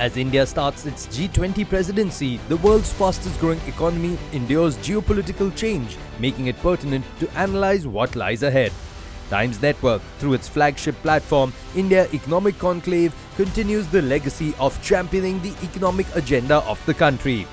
As India starts its G20 presidency, the world's fastest growing economy endures geopolitical change, making it pertinent to analyze what lies ahead. Times Network, through its flagship platform, India Economic Conclave, continues the legacy of championing the economic agenda of the country.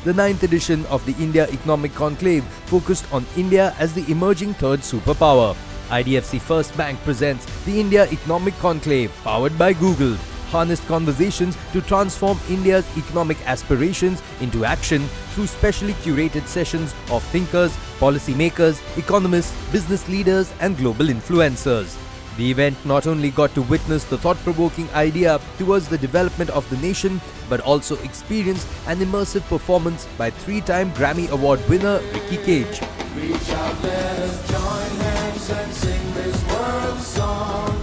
The 9th edition of the India Economic Conclave focused on India as the emerging third superpower. IDFC First Bank presents the India Economic Conclave, powered by Google. Harnessed conversations to transform India's economic aspirations into action through specially curated sessions of thinkers, policymakers, economists, business leaders and global influencers. The event not only got to witness the thought-provoking idea towards the development of the nation, but also experienced an immersive performance by 3-time Grammy Award winner Ricky Cage. Reach out, let us join hands and sing this world song.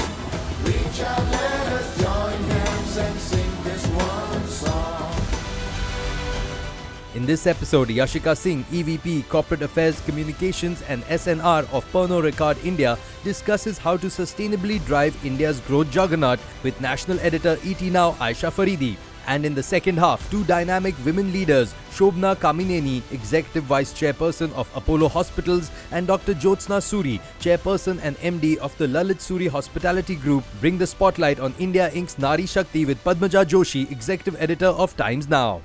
Reach out, let us join hands and sing this world song. In this episode, Yashika Singh, EVP, Corporate Affairs, Communications and SNR of Pernod Ricard India, discusses how to sustainably drive India's growth juggernaut with National Editor ET Now Aisha Faridi. And in the second half, two dynamic women leaders, Shobna Kamineni, Executive Vice Chairperson of Apollo Hospitals, and Dr. Jyotsna Suri, Chairperson and MD of the Lalit Suri Hospitality Group, bring the spotlight on India Inc.'s Nari Shakti with Padmaja Joshi, Executive Editor of Times Now.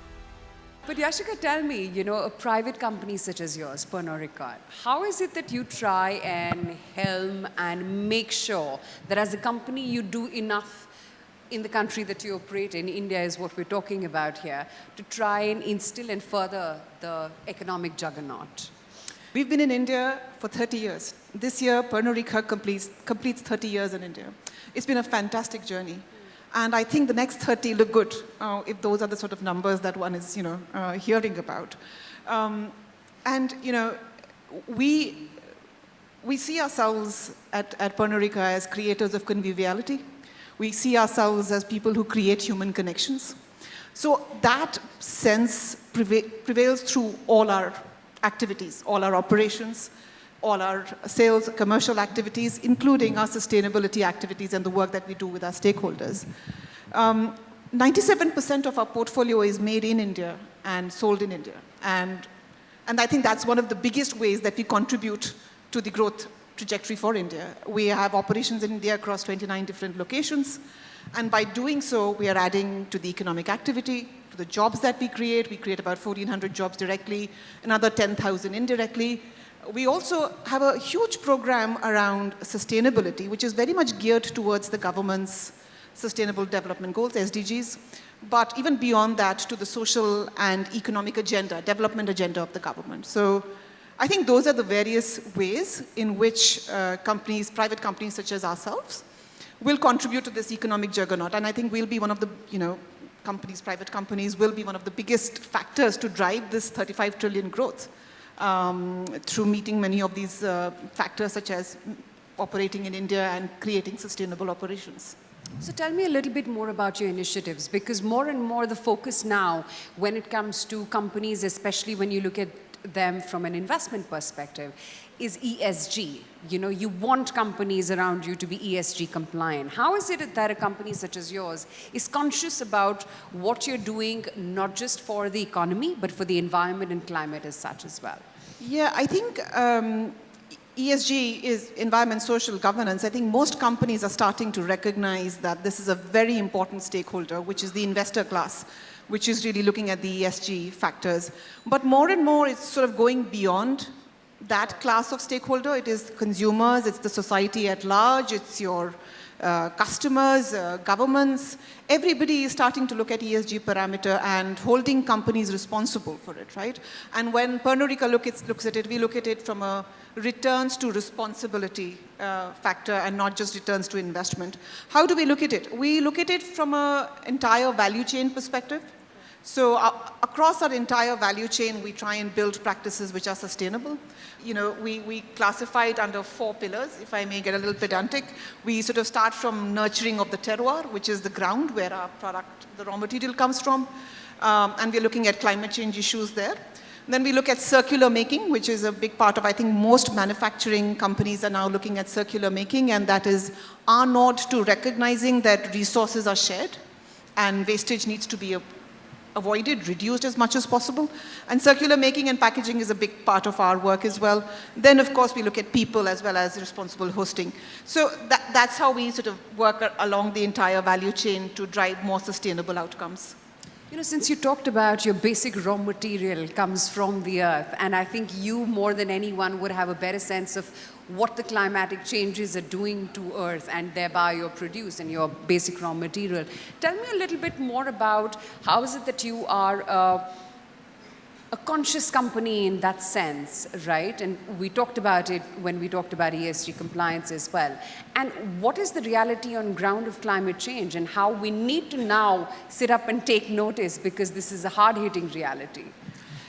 But Yashika, tell me, a private company such as yours, Pernod Ricard, how is it that you try and helm and make sure that as a company you do enough in the country that you operate in, India is what we're talking about here, to try and instill and further the economic juggernaut? We've been in India for 30 years. This year, Pernod Ricard completes 30 years in India. It's been a fantastic journey. And I think the next 30 look good, if those are the sort of numbers that one is, hearing about. We see ourselves at Pernod Ricard as creators of conviviality. We see ourselves as people who create human connections. So that sense prevails through all our activities, all our operations, all our sales, commercial activities, including our sustainability activities and the work that we do with our stakeholders. 97% of our portfolio is made in India and sold in India. And I think that's one of the biggest ways that we contribute to the growth trajectory for India. We have operations in India across 29 different locations. And by doing so, we are adding to the economic activity, to the jobs that we create. We create about 1,400 jobs directly, another 10,000 indirectly. We also have a huge program around sustainability, which is very much geared towards the government's Sustainable Development Goals, SDGs, but even beyond that to the social and economic agenda, development agenda of the government. So I think those are the various ways in which private companies such as ourselves, will contribute to this economic juggernaut. And I think we'll be one of the, private companies will be one of the biggest factors to drive this 35 trillion growth. Through meeting many of these factors such as operating in India and creating sustainable operations. So tell me a little bit more about your initiatives, because more and more the focus now when it comes to companies, especially when you look at them from an investment perspective, is ESG. You want companies around you to be ESG compliant. How is it that a company such as yours is conscious about what you're doing, not just for the economy, but for the environment and climate as such as well? Yeah, I think ESG is environment, social governance. I think most companies are starting to recognize that this is a very important stakeholder, which is the investor class, which is really looking at the ESG factors. But more and more, it's sort of going beyond that class of stakeholder. It is consumers, it's the society at large, it's your customers, governments. Everybody is starting to look at ESG parameter and holding companies responsible for it, right? And when Pernod Ricard looks at it, we look at it from a returns to responsibility factor and not just returns to investment. How do we look at it? We look at it from an entire value chain perspective. So across our entire value chain, we try and build practices which are sustainable. We classify it under 4 pillars, if I may get a little pedantic. We sort of start from nurturing of the terroir, which is the ground where our product, the raw material comes from. And we're looking at climate change issues there. Then we look at circular making, which is a big part of, I think, most manufacturing companies are now looking at circular making, and that is our nod to recognizing that resources are shared and wastage needs to be avoided, reduced as much as possible. And circular making and packaging is a big part of our work as well. Then, of course, we look at people as well as responsible hosting. So that's how we sort of work along the entire value chain to drive more sustainable outcomes. You know, since you talked about your basic raw material comes from the earth, and I think you more than anyone would have a better sense of what the climatic changes are doing to earth and thereby your produce and your basic raw material. Tell me a little bit more about how is it that you are a conscious company in that sense, right? And we talked about it when we talked about ESG compliance as well. And what is the reality on ground of climate change and how we need to now sit up and take notice because this is a hard-hitting reality?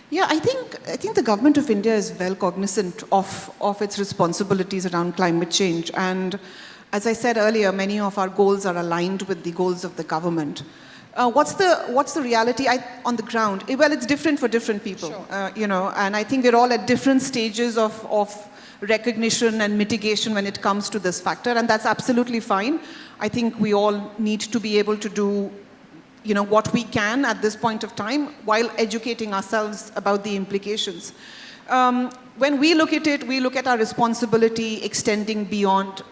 Yeah, I think the government of India is well cognizant of its responsibilities around climate change. And as I said earlier, many of our goals are aligned with the goals of the government. What's the reality on the ground? Well, it's different for different people, Sure. you know, and I think we're all at different stages of recognition and mitigation when it comes to this factor, and that's absolutely fine. I think we all need to be able to do, you know, what we can at this point of time while educating ourselves about the implications. When we look at it, we look at our responsibility extending beyond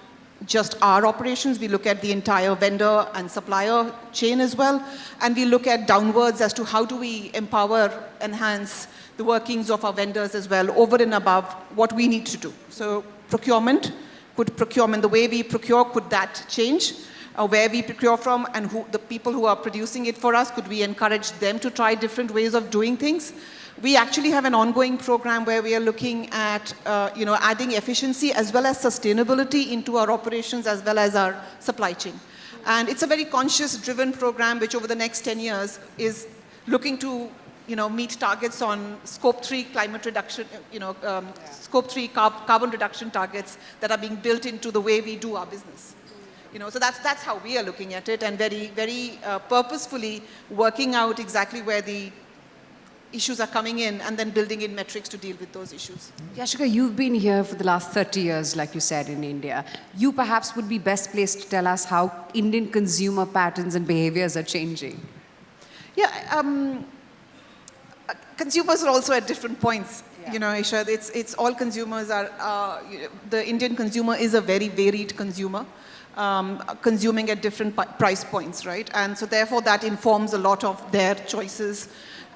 just our operations. We look at the entire vendor and supplier chain as well, and we look at downwards as to how do we empower, enhance the workings of our vendors as well, over and above what we need to do. So procurement, the way we procure, could that change? Where we procure from and the people who are producing it for us, could we encourage them to try different ways of doing things? We actually have an ongoing program where we are looking at adding efficiency as well as sustainability into our operations as well as our supply chain. And it's a very conscious driven program which over the next 10 years is looking to meet targets on scope 3 climate reduction, scope 3 carbon reduction targets that are being built into the way we do our business. So that's how we are looking at it, and very, very purposefully working out exactly where the issues are coming in and then building in metrics to deal with those issues. Yashika, you've been here for the last 30 years, like you said, in India. You perhaps would be best placed to tell us how Indian consumer patterns and behaviors are changing. Yeah, consumers are also at different points. Yeah. Isha, it's all consumers are, the Indian consumer is a very varied consumer. Consuming at different price points, right? And so therefore that informs a lot of their choices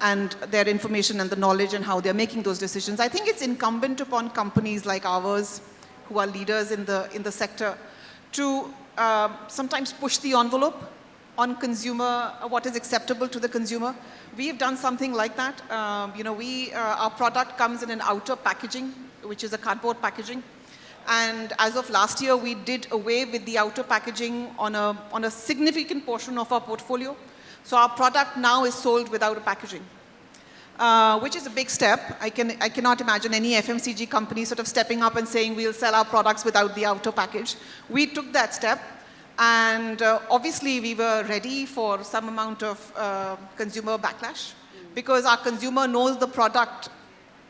and their information and the knowledge and how they're making those decisions. I think it's incumbent upon companies like ours, who are leaders in the sector, to sometimes push the envelope on consumer, what is acceptable to the consumer. We have done something like that. Our product comes in an outer packaging, which is a cardboard packaging. And as of last year, we did away with the outer packaging on a significant portion of our portfolio. So our product now is sold without a packaging, which is a big step. I cannot imagine any FMCG company sort of stepping up and saying we'll sell our products without the outer package. We took that step, and obviously we were ready for some amount of consumer backlash because our consumer knows the product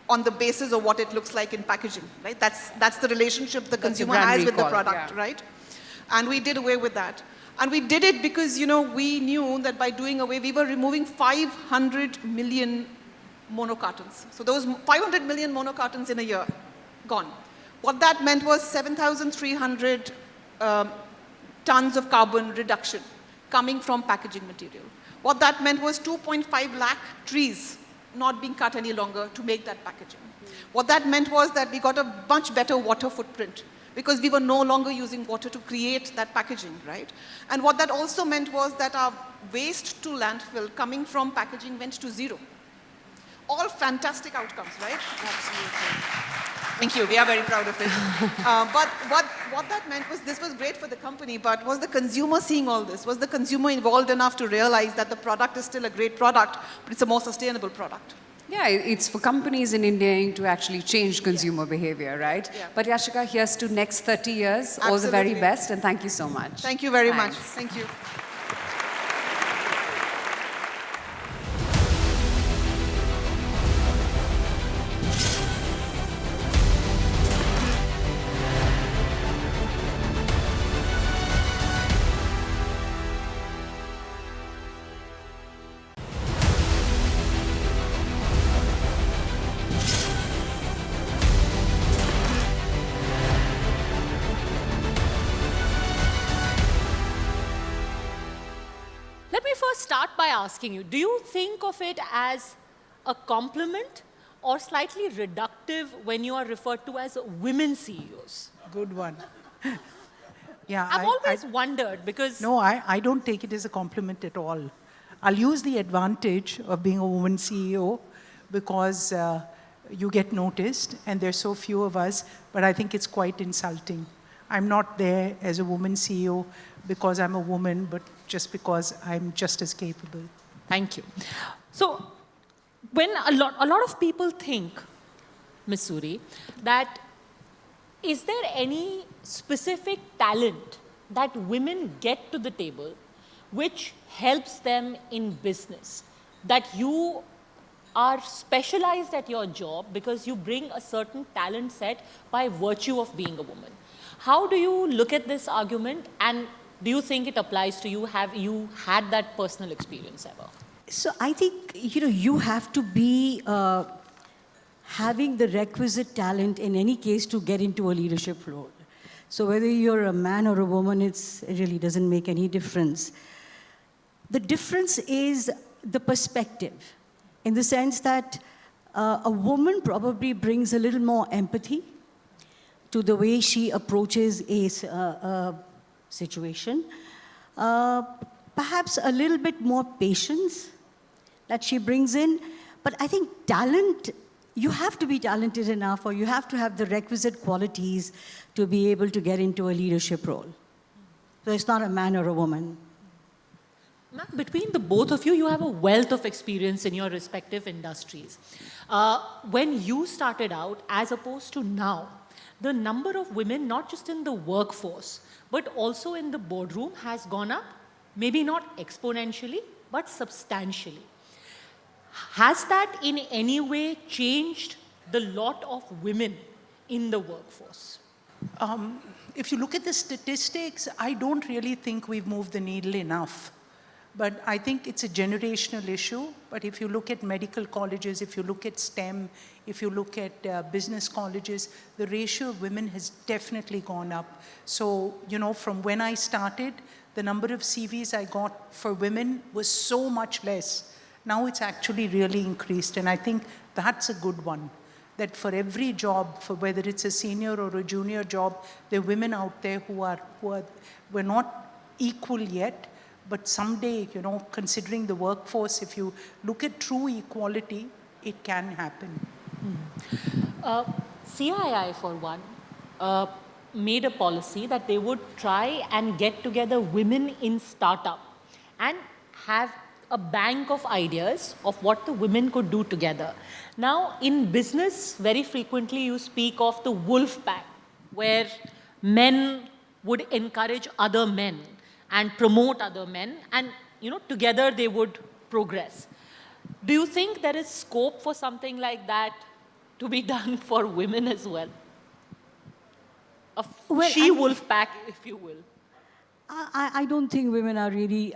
on the basis of what it looks like in packaging, right? That's the relationship the consumer has with the product, yeah. Right? And we did away with that. And we did it because, we knew that by doing away, we were removing 500 million monocartons. So those 500 million monocartons in a year, gone. What that meant was 7,300 tons of carbon reduction coming from packaging material. What that meant was 2.5 lakh trees not being cut any longer to make that packaging. What that meant was that we got a much better water footprint because we were no longer using water to create that packaging, right? And what that also meant was that our waste to landfill coming from packaging went to zero. All fantastic outcomes, right? Absolutely. Thank you. We are very proud of it. But what that meant was this was great for the company, but was the consumer seeing all this? Was the consumer involved enough to realize that the product is still a great product, but it's a more sustainable product? Yeah, it's for companies in India to actually change consumer behavior, right? Yeah. But Yashika, here's to next 30 years. Absolutely. All the very best, and thank you so much. Thank you very much. Thanks. Thank you. first start by asking you, do you think of it as a compliment or slightly reductive when you are referred to as women CEOs? Good one. Yeah, I've always wondered because... No, I don't take it as a compliment at all. I'll use the advantage of being a woman CEO because you get noticed and there's so few of us, but I think it's quite insulting. I'm not there as a woman CEO because I'm a woman, but just because I'm just as capable. Thank you. So, when a lot of people think, Ms. Suri, that is there any specific talent that women get to the table which helps them in business? That you are specialized at your job because you bring a certain talent set by virtue of being a woman. How do you look at this argument, and do you think it applies to you? Have you had that personal experience ever? So I think, you have to be having the requisite talent in any case to get into a leadership role. So whether you're a man or a woman, it really doesn't make any difference. The difference is the perspective, in the sense that a woman probably brings a little more empathy to the way she approaches a situation. Perhaps a little bit more patience that she brings in. But I think talent, you have to be talented enough, or you have to have the requisite qualities to be able to get into a leadership role. So it's not a man or a woman. Ma'am, between the both of you, you have a wealth of experience in your respective industries. When you started out, as opposed to now, the number of women, not just in the workforce, but also in the boardroom, has gone up, maybe not exponentially, but substantially. Has that in any way changed the lot of women in the workforce? If you look at the statistics, I don't really think we've moved the needle enough. But I think it's a generational issue. But if you look at medical colleges, if you look at STEM, if you look at business colleges, the ratio of women has definitely gone up. So, from when I started, the number of CVs I got for women was so much less. Now it's actually really increased. And I think that's a good one. That for every job, for whether it's a senior or a junior job, there are women out there we're not equal yet. But someday, considering the workforce, if you look at true equality, it can happen. CII, for one, made a policy that they would try and get together women in startup and have a bank of ideas of what the women could do together. Now, in business, very frequently you speak of the wolf pack, where men would encourage other men and promote other men, and together they would progress. Do you think there is scope for something like that to be done for women as well? A she-wolf pack, if you will. I don't think women are really,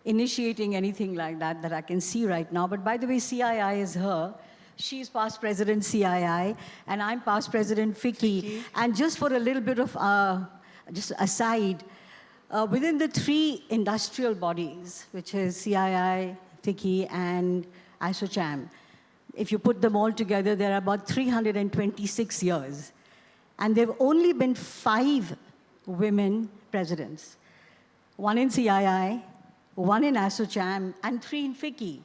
initiating anything like that I can see right now. But by the way, CII is her. She's past president CII, and I'm past president FICCI. And just for a little bit of just aside, within the three industrial bodies, which is CII, FICCI, and ASSOCHAM, if you put them all together, there are about 326 years. And there have only been 5 women presidents. 1 in CII, 1 in ASSOCHAM, and 3 in FICCI.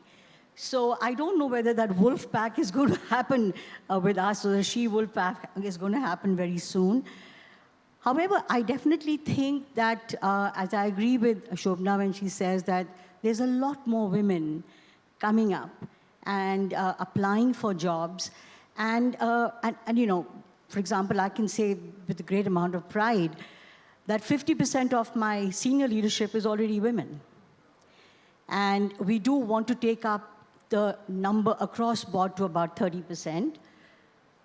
So I don't know whether that wolf pack is going to happen with us, or the she-wolf pack is going to happen very soon. However, I definitely think that, as I agree with Shobna when she says that there's a lot more women coming up and applying for jobs. And for example, I can say with a great amount of pride that 50% of my senior leadership is already women. And we do want to take up the number across board to about 30%.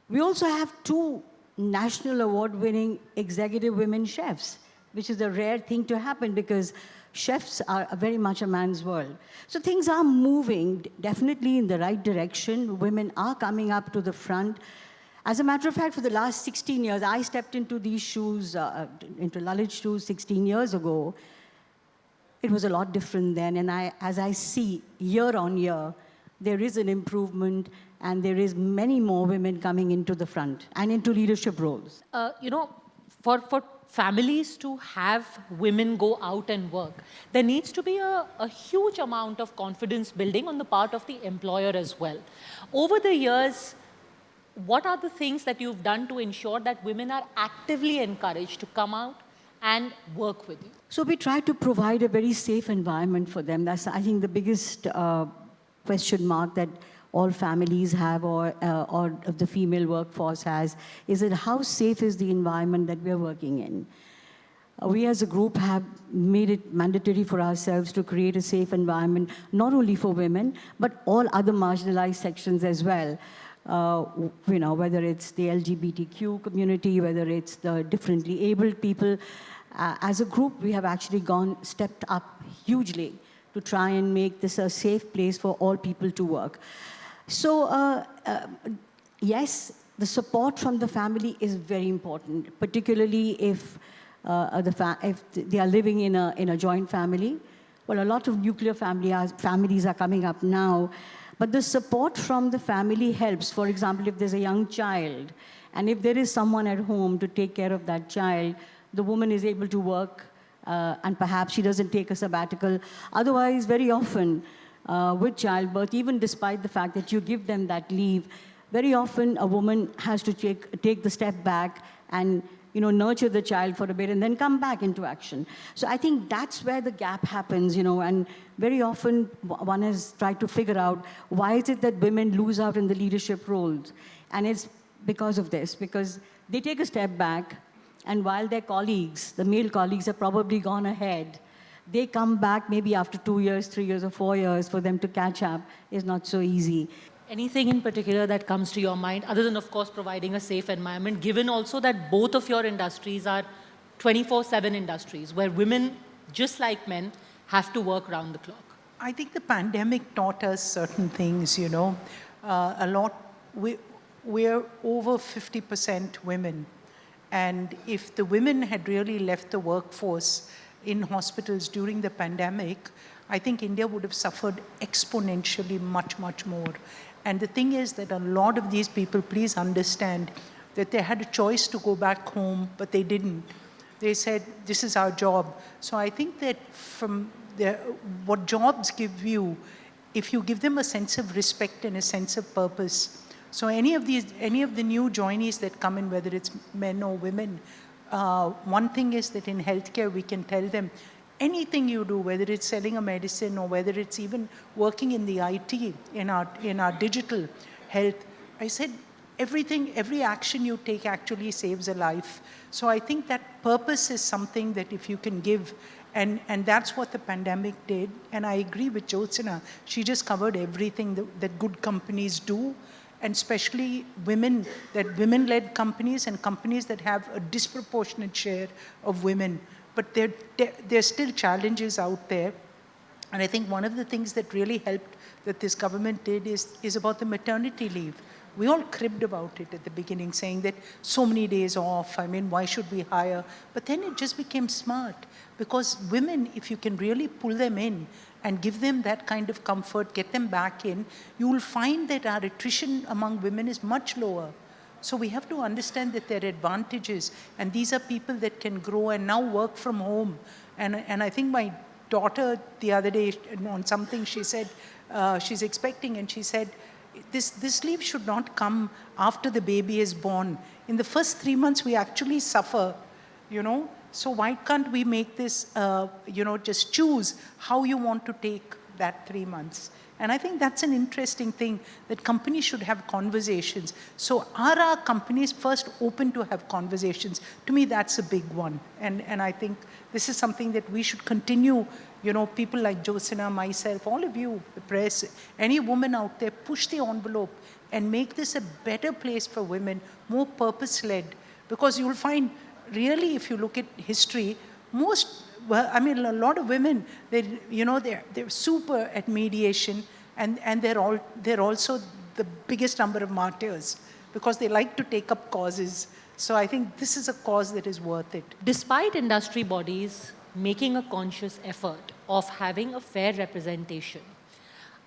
We also have 2 national award-winning executive women chefs, which is a rare thing to happen because chefs are very much a man's world. So things are moving definitely in the right direction. Women are coming up to the front. As a matter of fact, for the last 16 years, I stepped into these shoes, into Lalit's shoes 16 years ago. it was a lot different then. And as I see year on year, there is an improvement and there is many more women coming into the front and into leadership roles. For families to have women go out and work, there needs to be a huge amount of confidence building on the part of the employer as well. Over the years, what are the things that you've done to ensure that women are actively encouraged to come out and work with you? So we try to provide a very safe environment for them. That's, I think, the biggest question mark that all families have or the female workforce has, is that how safe is the environment that we're working in? We as a group have made it mandatory for ourselves to create a safe environment, not only for women, but all other marginalized sections as well. Whether it's the LGBTQ community, whether it's the differently abled people. As a group, we have actually stepped up hugely to try and make this a safe place for all people to work. So, yes, the support from the family is very important, particularly if they are living in a joint family. Well, a lot of nuclear families are coming up now, but the support from the family helps. For example, if there's a young child, and if there is someone at home to take care of that child, the woman is able to work, and perhaps she doesn't take a sabbatical. Otherwise, very often, with childbirth, even despite the fact that you give them that leave, very often a woman has to take the step back and nurture the child for a bit and then come back into action. So I think that's where the gap happens, and very often one has tried to figure out why is it that women lose out in the leadership roles. And it's because of this, because they take a step back, and while their colleagues, the male colleagues, have probably gone ahead, they come back maybe after 2 years, 3 years, or 4 years. For them to catch up is not so easy. Anything in particular that comes to your mind, other than, of course, providing a safe environment, given also that both of your industries are 24/7 industries, where women, just like men, have to work round the clock? I think the pandemic taught us certain things, a lot. We're over 50% women. And if the women had really left the workforce in hospitals during the pandemic, I think India would have suffered exponentially much, much more. And the thing is that a lot of these people, please understand that they had a choice to go back home, but they didn't. They said, this is our job. So I think that what jobs give you, if you give them a sense of respect and a sense of purpose. So any of the new joinees that come in, whether it's men or women, one thing is that in healthcare we can tell them, anything you do, whether it's selling a medicine or whether it's even working in the IT, in our digital health, I said, every action you take actually saves a life. So I think that purpose is something that if you can give, and that's what the pandemic did. And I agree with Jyotsna. She just covered everything that good companies do, and especially women-led companies and companies that have a disproportionate share of women. But there's still challenges out there. And I think one of the things that really helped that this government did is about the maternity leave. We all cribbed about it at the beginning, saying that so many days off, why should we hire? But then it just became smart, because women, if you can really pull them in and give them that kind of comfort, get them back in, you will find that our attrition among women is much lower. So we have to understand that there are advantages, and these are people that can grow and now work from home. And I think my daughter the other day on something, she said, she's expecting, and she said, this leave should not come after the baby is born. In the first 3 months, we actually suffer, So why can't we make this, just choose how you want to take that 3 months? And I think that's an interesting thing, that companies should have conversations. So are our companies first open to have conversations? To me, that's a big one. And I think this is something that we should continue, people like Jyotsna, myself, all of you, the press, any woman out there, push the envelope and make this a better place for women, more purpose-led. Because you'll find, really, if you look at history, a lot of women, they're super at mediation, and they're also the biggest number of martyrs, because they like to take up causes. So I think this is a cause that is worth it. Despite industry bodies making a conscious effort of having a fair representation,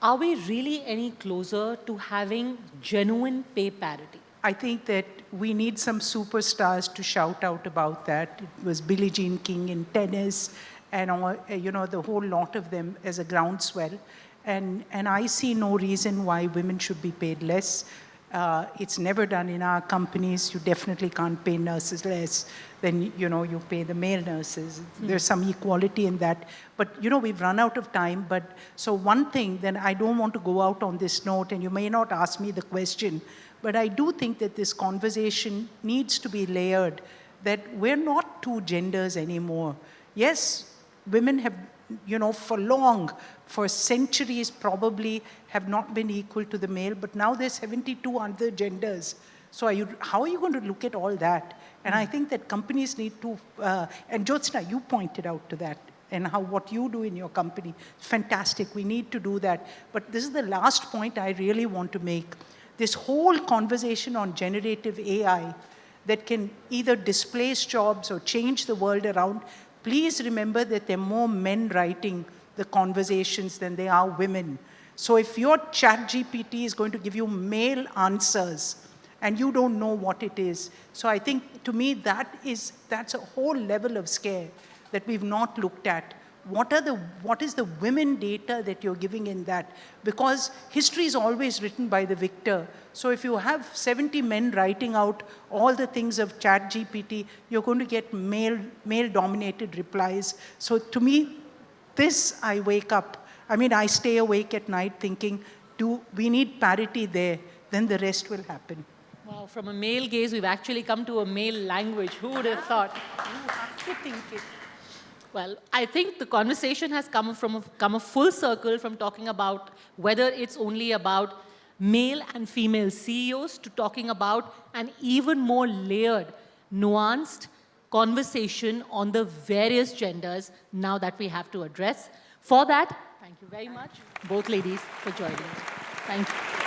are we really any closer to having genuine pay parity? I think that we need some superstars to shout out about that. It was Billie Jean King in tennis, and all, the whole lot of them as a groundswell. And I see no reason why women should be paid less. It's never done in our companies. You definitely can't pay nurses less than you pay the male nurses. There's some equality in that. But we've run out of time. But so one thing, then I don't want to go out on this note, and you may not ask me the question, but I do think that this conversation needs to be layered, that we're not two genders anymore. Yes, women have, for centuries probably have not been equal to the male, but now there's 72 other genders. So how are you going to look at all that? And I think that companies need to, and Jyotsna, you pointed out to that, and what you do in your company, fantastic, we need to do that. But this is the last point I really want to make. This whole conversation on generative AI that can either displace jobs or change the world around, please remember that there are more men writing the conversations than there are women. So if your ChatGPT is going to give you male answers and you don't know what it is, so I think to me that's a whole level of scare that we've not looked at. What is the women data that you're giving in that? Because history is always written by the victor. So if you have 70 men writing out all the things of ChatGPT, you're going to get male-dominated replies. So to me, I stay awake at night thinking, we need parity there, then the rest will happen. Wow, from a male gaze, we've actually come to a male language. Who would have thought? You have to think it. Well, I think the conversation has come a full circle from talking about whether it's only about male and female CEOs to talking about an even more layered, nuanced conversation on the various genders now that we have to address. For that, thank you very much, both ladies, for joining. Thank you.